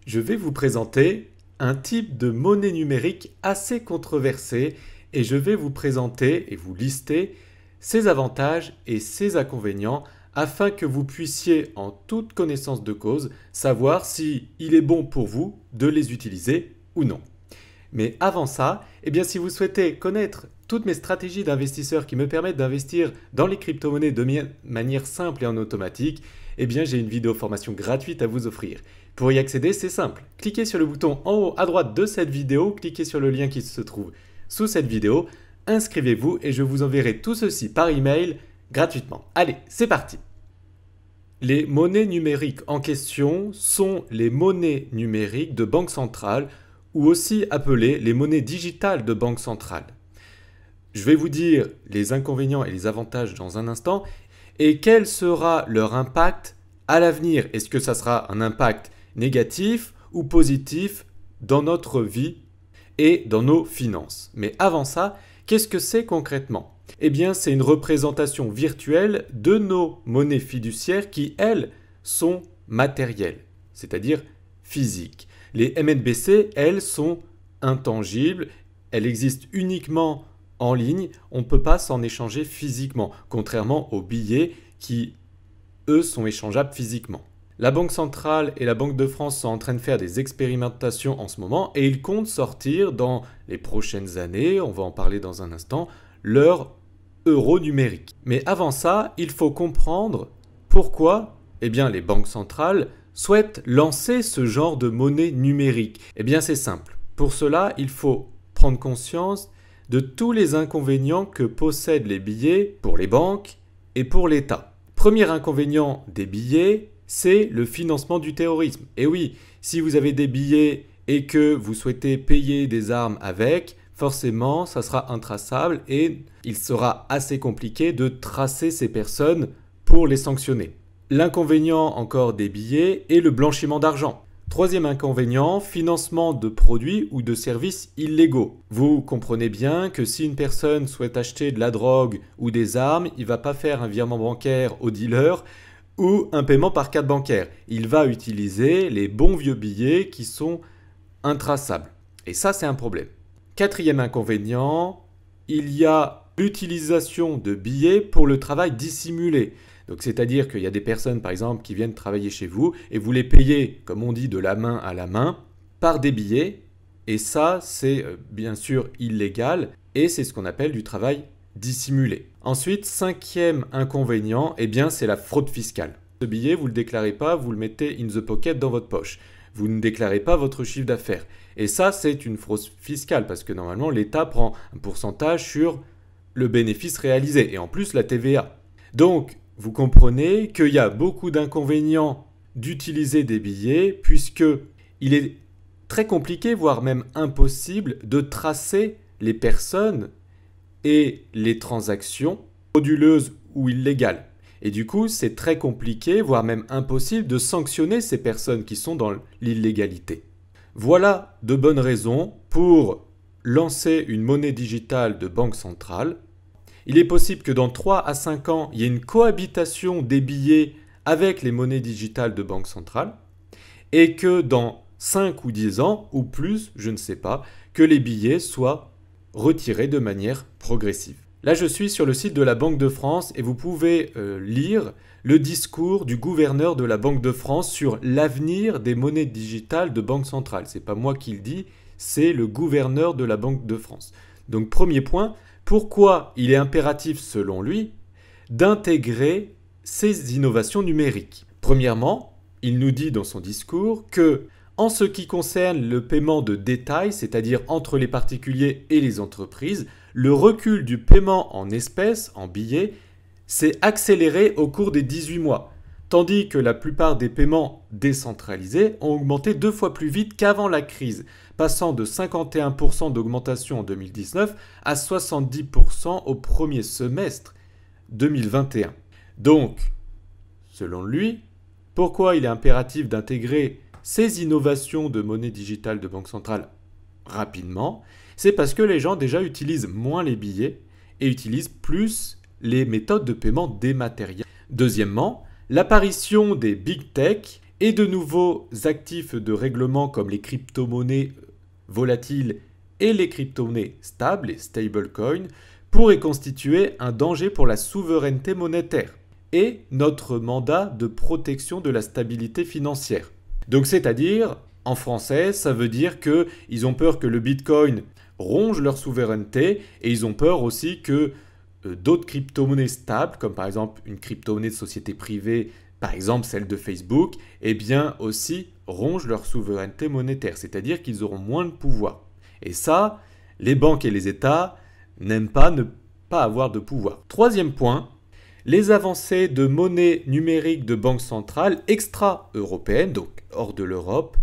Je vais vous présenter un type de monnaie numérique assez controversé et je vais vous présenter et vous lister ses avantages et ses inconvénients afin que vous puissiez en toute connaissance de cause savoir si il est bon pour vous de les utiliser ou non. Mais avant ça, si vous souhaitez connaître toutes mes stratégies d'investisseur qui me permettent d'investir dans les crypto-monnaies de manière simple et en automatique, j'ai une vidéo formation gratuite à vous offrir. Pour y accéder, c'est simple. Cliquez sur le bouton en haut à droite de cette vidéo, cliquez sur le lien qui se trouve sous cette vidéo, inscrivez-vous et je vous enverrai tout ceci par email gratuitement. Allez, c'est parti! Les monnaies numériques en question sont les monnaies numériques de banque centrale ou aussi appelées les monnaies digitales de banque centrale. Je vais vous dire les inconvénients et les avantages dans un instant et quel sera leur impact à l'avenir. Est-ce que ça sera un impact négatif ou positif dans notre vie et dans nos finances? Mais avant ça, qu'est-ce que c'est concrètement? C'est une représentation virtuelle de nos monnaies fiduciaires qui, elles, sont matérielles, c'est-à-dire physiques. Les MNBC, elles, sont intangibles, elles existent uniquement en ligne, on ne peut pas s'en échanger physiquement, contrairement aux billets qui, eux, sont échangeables physiquement. La Banque centrale et la Banque de France sont en train de faire des expérimentations en ce moment et ils comptent sortir dans les prochaines années, on va en parler dans un instant, leur euro numérique. Mais avant ça, il faut comprendre pourquoi les banques centrales souhaitent lancer ce genre de monnaie numérique. C'est simple. Pour cela, il faut prendre conscience de tous les inconvénients que possèdent les billets pour les banques et pour l'État. Premier inconvénient des billets, c'est le financement du terrorisme. Et oui, si vous avez des billets et que vous souhaitez payer des armes avec, forcément, ça sera intraçable et il sera assez compliqué de tracer ces personnes pour les sanctionner. L'inconvénient encore des billets est le blanchiment d'argent. Troisième inconvénient, financement de produits ou de services illégaux. Vous comprenez bien que si une personne souhaite acheter de la drogue ou des armes, il ne va pas faire un virement bancaire au dealer ou un paiement par carte bancaire. Il va utiliser les bons vieux billets qui sont intraçables. Et ça, c'est un problème. Quatrième inconvénient, il y a l'utilisation de billets pour le travail dissimulé. Donc, c'est-à-dire qu'il y a des personnes, par exemple, qui viennent travailler chez vous et vous les payez, comme on dit, de la main à la main, par des billets. Et ça, c'est bien sûr illégal et c'est ce qu'on appelle du travail dissimulé. Ensuite, cinquième inconvénient, c'est la fraude fiscale. Ce billet, vous ne le déclarez pas, vous le mettez in the pocket dans votre poche. Vous ne déclarez pas votre chiffre d'affaires. Et ça, c'est une fraude fiscale parce que normalement, l'État prend un pourcentage sur le bénéfice réalisé et en plus la TVA. Donc, vous comprenez qu'il y a beaucoup d'inconvénients d'utiliser des billets puisque il est très compliqué, voire même impossible, de tracer les personnes et les transactions frauduleuses ou illégales. Et du coup, c'est très compliqué, voire même impossible, de sanctionner ces personnes qui sont dans l'illégalité. Voilà de bonnes raisons pour lancer une monnaie digitale de banque centrale. Il est possible que dans 3 à 5 ans, il y ait une cohabitation des billets avec les monnaies digitales de banque centrale et que dans 5 ou 10 ans, ou plus, je ne sais pas, que les billets soient retirés de manière progressive. Là, je suis sur le site de la Banque de France et vous pouvez lire le discours du gouverneur de la Banque de France sur l'avenir des monnaies digitales de banque centrale. Ce n'est pas moi qui le dis, c'est le gouverneur de la Banque de France. Donc, premier point, pourquoi il est impératif, selon lui, d'intégrer ces innovations numériques? Premièrement, il nous dit dans son discours que, en ce qui concerne le paiement de détail, c'est-à-dire entre les particuliers et les entreprises, le recul du paiement en espèces, en billets, s'est accéléré au cours des 18 mois, tandis que la plupart des paiements décentralisés ont augmenté 2 fois plus vite qu'avant la crise, passant de 51% d'augmentation en 2019 à 70% au premier semestre 2021. Donc, selon lui, pourquoi il est impératif d'intégrer ces innovations de monnaie digitale de banque centrale rapidement? C'est parce que les gens déjà utilisent moins les billets et utilisent plus les méthodes de paiement dématérialisées. Deuxièmement, l'apparition des big tech et de nouveaux actifs de règlement comme les crypto-monnaies volatiles et les crypto-monnaies stables, les stablecoins, pourraient constituer un danger pour la souveraineté monétaire et notre mandat de protection de la stabilité financière. Donc c'est-à-dire, en français, ça veut dire qu'ils ont peur que le Bitcoin ronge leur souveraineté et ils ont peur aussi que d'autres crypto-monnaies stables, comme par exemple une crypto-monnaie de société privée, par exemple celle de Facebook, eh bien aussi rongent leur souveraineté monétaire, c'est-à-dire qu'ils auront moins de pouvoir. Et ça, les banques et les États n'aiment pas ne pas avoir de pouvoir. Troisième point, les avancées de monnaie numérique de banque centrale extra-européenne, donc hors de l'Europe,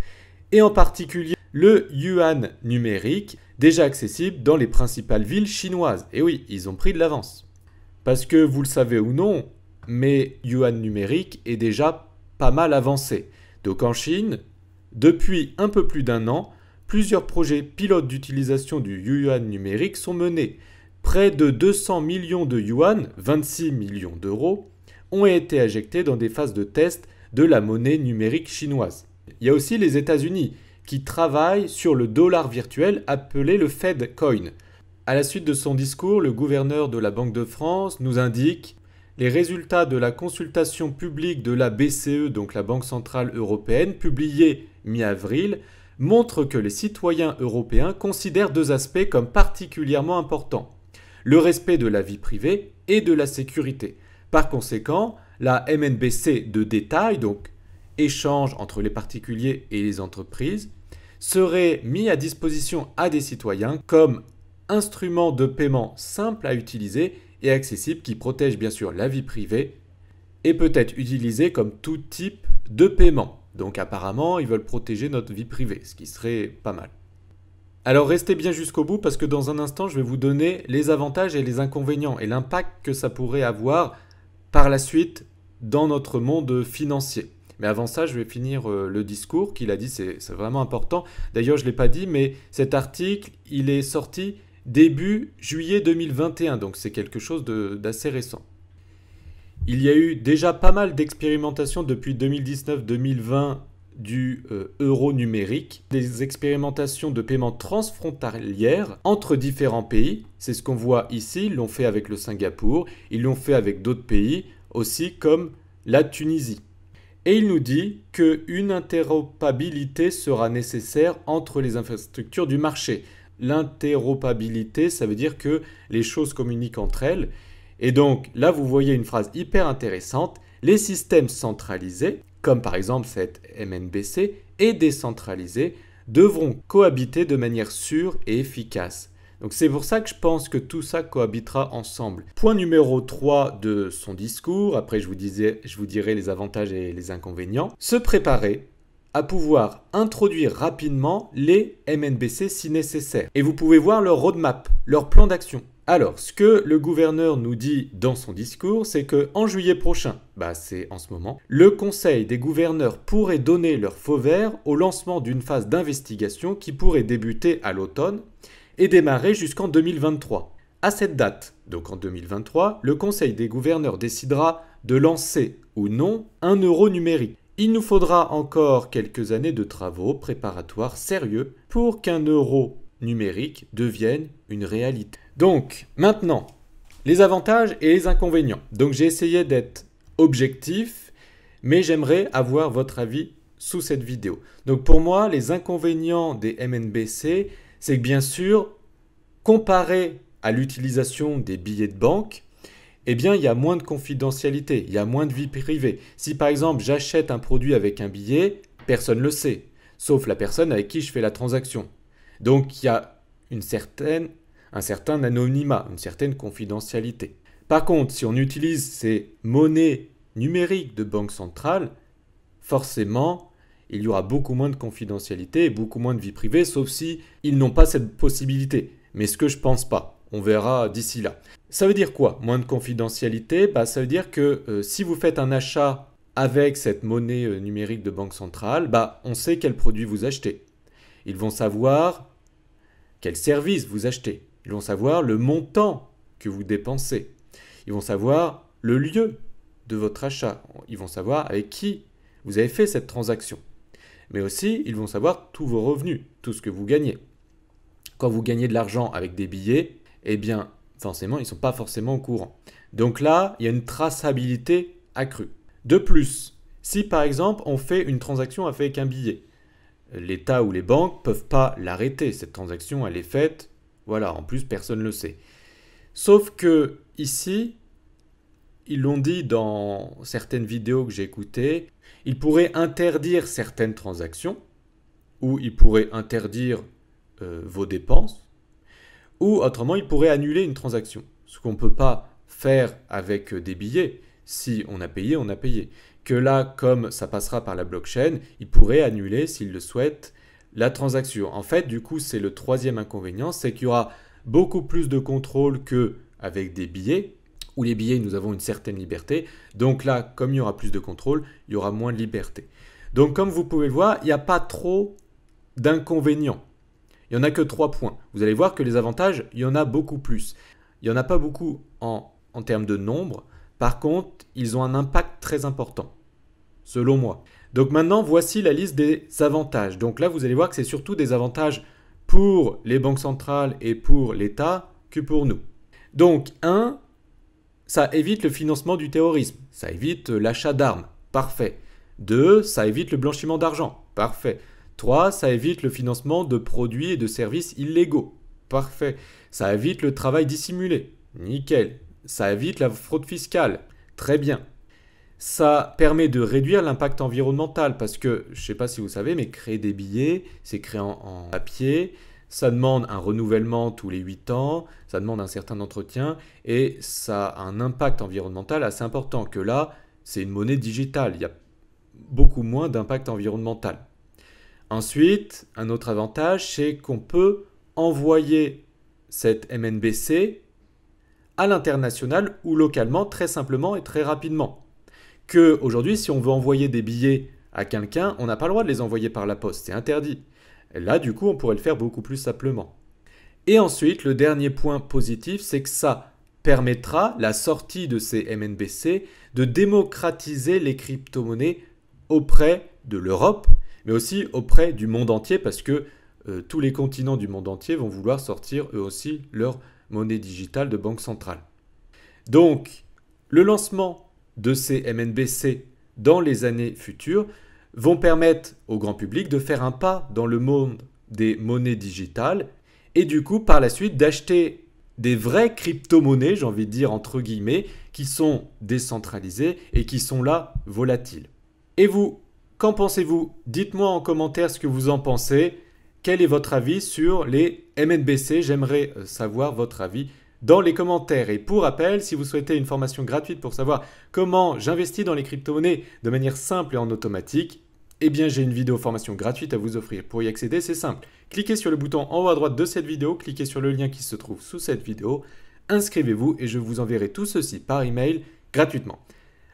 et en particulier le yuan numérique, déjà accessible dans les principales villes chinoises. Et oui, ils ont pris de l'avance. Parce que vous le savez ou non, mais yuan numérique est déjà pas mal avancé. Donc en Chine, depuis un peu plus d'un an, plusieurs projets pilotes d'utilisation du yuan numérique sont menés. Près de 200 millions de yuan, 26 millions d'euros, ont été injectés dans des phases de test de la monnaie numérique chinoise. Il y a aussi les États-Unis qui travaillent sur le dollar virtuel appelé le Fed Coin. À la suite de son discours, le gouverneur de la Banque de France nous indique les résultats de la consultation publique de la BCE, donc la Banque Centrale Européenne, publiée mi-avril, montrent que les citoyens européens considèrent deux aspects comme particulièrement importants: le respect de la vie privée et de la sécurité. Par conséquent, la MNBC de détail, donc échange entre les particuliers et les entreprises, serait mis à disposition à des citoyens comme instrument de paiement simple à utiliser et accessible qui protège bien sûr la vie privée et peut être utilisé comme tout type de paiement. Donc apparemment, ils veulent protéger notre vie privée, ce qui serait pas mal. Alors restez bien jusqu'au bout parce que dans un instant, je vais vous donner les avantages et les inconvénients et l'impact que ça pourrait avoir par la suite dans notre monde financier. Mais avant ça, je vais finir le discours qu'il a dit, c'est vraiment important. D'ailleurs, je ne l'ai pas dit, mais cet article, il est sorti début juillet 2021, donc c'est quelque chose d'assez récent. Il y a eu déjà pas mal d'expérimentations depuis 2019-2020 du euro numérique, des expérimentations de paiement transfrontalières entre différents pays. C'est ce qu'on voit ici, ils l'ont fait avec le Singapour, ils l'ont fait avec d'autres pays aussi comme la Tunisie. Et il nous dit qu'une interopérabilité sera nécessaire entre les infrastructures du marché. L'interopérabilité, ça veut dire que les choses communiquent entre elles. Et donc là, vous voyez une phrase hyper intéressante. Les systèmes centralisés, comme par exemple cette MNBC, et décentralisés, devront cohabiter de manière sûre et efficace. Donc c'est pour ça que je pense que tout ça cohabitera ensemble. Point numéro 3 de son discours, après je vous dirai les avantages et les inconvénients. Se préparer à pouvoir introduire rapidement les MNBC si nécessaire. Et vous pouvez voir leur roadmap, leur plan d'action. Alors, ce que le gouverneur nous dit dans son discours, c'est qu'en juillet prochain, c'est en ce moment, le Conseil des gouverneurs pourrait donner leur feu vert au lancement d'une phase d'investigation qui pourrait débuter à l'automne et démarrer jusqu'en 2023. À cette date, donc en 2023, le Conseil des gouverneurs décidera de lancer ou non un euro numérique. Il nous faudra encore quelques années de travaux préparatoires sérieux pour qu'un euro numérique devienne une réalité. Donc, maintenant, les avantages et les inconvénients. Donc, j'ai essayé d'être objectif, mais j'aimerais avoir votre avis sous cette vidéo. Donc, pour moi, les inconvénients des MNBC, c'est que bien sûr, comparé à l'utilisation des billets de banque, eh bien, il y a moins de confidentialité, il y a moins de vie privée. Si par exemple, j'achète un produit avec un billet, personne ne le sait, sauf la personne avec qui je fais la transaction. Donc, il y a un certain anonymat, une certaine confidentialité. Par contre, si on utilise ces monnaies numériques de banque centrale, forcément, il y aura beaucoup moins de confidentialité et beaucoup moins de vie privée, sauf si ils n'ont pas cette possibilité. Mais ce que je pense pas, on verra d'ici là. Ça veut dire quoi, moins de confidentialité? Ça veut dire que si vous faites un achat avec cette monnaie numérique de banque centrale, on sait quel produit vous achetez. Ils vont savoir quel service vous achetez. Ils vont savoir le montant que vous dépensez. Ils vont savoir le lieu de votre achat. Ils vont savoir avec qui vous avez fait cette transaction. Mais aussi, ils vont savoir tous vos revenus, tout ce que vous gagnez. Quand vous gagnez de l'argent avec des billets, eh bien, forcément, ils ne sont pas forcément au courant. Donc là, il y a une traçabilité accrue. De plus, si par exemple, on fait une transaction avec un billet, l'État ou les banques ne peuvent pas l'arrêter. Cette transaction, elle est faite. Voilà, en plus, personne ne le sait. Sauf que ici, ils l'ont dit dans certaines vidéos que j'ai écoutées, ils pourraient interdire certaines transactions, ou ils pourraient interdire vos dépenses, ou autrement, ils pourraient annuler une transaction. Ce qu'on ne peut pas faire avec des billets. Si on a payé, on a payé. Que là, comme ça passera par la blockchain, ils pourraient annuler, s'ils le souhaitent, la transaction. En fait, du coup, c'est le troisième inconvénient, c'est qu'il y aura beaucoup plus de contrôle qu'avec des billets, où les billets, nous avons une certaine liberté. Donc là, comme il y aura plus de contrôle, il y aura moins de liberté. Donc comme vous pouvez le voir, il n'y a pas trop d'inconvénients. Il n'y en a que 3 points. Vous allez voir que les avantages, il y en a beaucoup plus. Il n'y en a pas beaucoup en termes de nombre. Par contre, ils ont un impact très important, selon moi. Donc maintenant, voici la liste des avantages. Donc là, vous allez voir que c'est surtout des avantages pour les banques centrales et pour l'État que pour nous. Donc 1, ça évite le financement du terrorisme. Ça évite l'achat d'armes. Parfait. 2, ça évite le blanchiment d'argent. Parfait. 3, ça évite le financement de produits et de services illégaux. Parfait. Ça évite le travail dissimulé. Nickel. Ça évite la fraude fiscale. Très bien. Ça permet de réduire l'impact environnemental parce que, je ne sais pas si vous savez, mais créer des billets, c'est créé en papier. Ça demande un renouvellement tous les 8 ans, ça demande un certain entretien et ça a un impact environnemental assez important que là, c'est une monnaie digitale. Il y a beaucoup moins d'impact environnemental. Ensuite, un autre avantage, c'est qu'on peut envoyer cette MNBC à l'international ou localement très simplement et très rapidement. Qu'aujourd'hui, si on veut envoyer des billets à quelqu'un, on n'a pas le droit de les envoyer par la poste, c'est interdit. Et là, du coup, on pourrait le faire beaucoup plus simplement. Et ensuite, le dernier point positif, c'est que ça permettra, la sortie de ces MNBC, de démocratiser les crypto-monnaies auprès de l'Europe, mais aussi auprès du monde entier, parce que tous les continents du monde entier vont vouloir sortir eux aussi leur monnaie digitale de banque centrale. Donc, le lancement de ces MNBC dans les années futures vont permettre au grand public de faire un pas dans le monde des monnaies digitales et du coup, par la suite, d'acheter des vraies crypto-monnaies, j'ai envie de dire entre guillemets, qui sont décentralisées et qui sont là volatiles. Et vous, qu'en pensez-vous? Dites-moi en commentaire ce que vous en pensez. Quel est votre avis sur les MNBC? J'aimerais savoir votre avis dans les commentaires. Et pour rappel, si vous souhaitez une formation gratuite pour savoir comment j'investis dans les crypto-monnaies de manière simple et en automatique, eh bien j'ai une vidéo formation gratuite à vous offrir. Pour y accéder, c'est simple. Cliquez sur le bouton en haut à droite de cette vidéo, cliquez sur le lien qui se trouve sous cette vidéo, inscrivez-vous et je vous enverrai tout ceci par email gratuitement.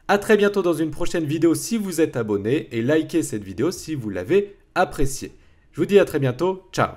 A très bientôt dans une prochaine vidéo si vous êtes abonné et likez cette vidéo si vous l'avez appréciée. Je vous dis à très bientôt, ciao!